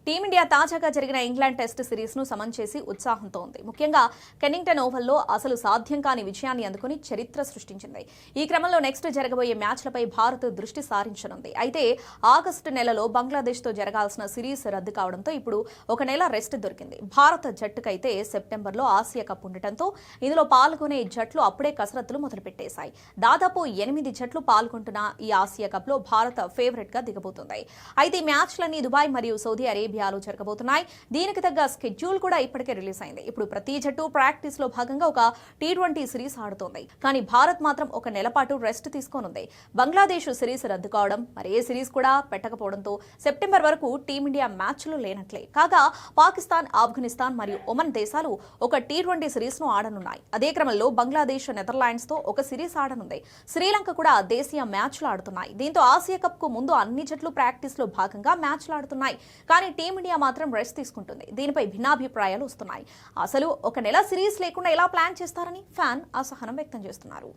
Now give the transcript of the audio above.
Team India తాజాగా జరిగిన England test series ను సమన్ చేసి ఉత్సాహంతో ఉంది. ముఖ్యంగా కెన్నింగ్టన్ ఓవల్లో అసలు సాధ్యం కాని విజయాన్ని అందుకుని చరిత్ర సృష్టించింది. ఈ క్రమంలో నెక్స్ట్ జరగబోయే మ్యాచ్లపై భారత్ దృష్టి సారించనుంది. అయితే ఆగస్టు నెలలో బంగ్లాదేశ్తో జరగాల్సిన సిరీస్ రద్దు కావడంతో ఇప్పుడు ఒక నెల రెస్ట్ దొరికింది. భారత జట్టుకైతే సెప్టెంబర్లో ఆసియా కప్ ఉండటంతో ఇందులో పాల్గొనే జట్లు అప్పుడే కసరత్తులు మొదలుపెట్టేశాయి. దాదాపు 8 జట్లు పాల్గొంటున్న ఈ ఆసియా కప్ లో భారత్ ఫేవరెట్ గా దిగబోతుంది. అయితే ఈ మ్యాచ్లన్నీ దుబాయ్ మరియు సౌదీ అరేబియాలో జరగబోతున్నాయి. దీనికి తగ్గ స్కెడ్యూల్ కూడా ఇప్పటికే రిలీజ్ అయింది. ఇప్పుడు ప్రతి జట్టు ప్రాక్టీస్ లో భాగంగా ఒక T20 సిరీస్ ఆడుతోంది. కానీ భారత్ మాత్రం ఒక నెల పాటు రెస్ట్ తీసుకోనుంది. బంగ్లాదేశ్ సిరీస్ రద్దు కావడం, మరి ఏ సిరీస్ కూడా పెట్టకపోవడంతో సెప్టెంబర్ వరకు టీమిండియా మ్యాచ్లు లేనట్లే. కాగా పాకిస్తాన్, ఆఫ్ఘనిస్తాన్ మరియు ఒమన్ దేశాలు ఒక T20 సిరీస్ ను ఆడనున్నాయి. అదే క్రమంలో బంగ్లాదేశ్ నెదర్లాండ్స్ తో ఒక సిరీస్ ఆడనుంది. శ్రీలంక కూడా దేశీయ మ్యాచ్లు ఆడుతున్నాయి. దీంతో ఆసియా కప్ కు ముందు అన్ని జట్లు ప్రాక్టీస్ లో భాగంగా మ్యాచ్లు ఆడుతున్నాయి. కానీ టీమిండియా మాత్రం రెస్ట్ తీసుకుంటుంది. దీనిపై భిన్నాభిప్రాయాలు వస్తున్నాయి. అసలు ఒక నెల సిరీస్ లేకుండా ఎలా ప్లాన్ చేస్తారని ఫ్యాన్ అసహనం వ్యక్తం చేస్తున్నారు.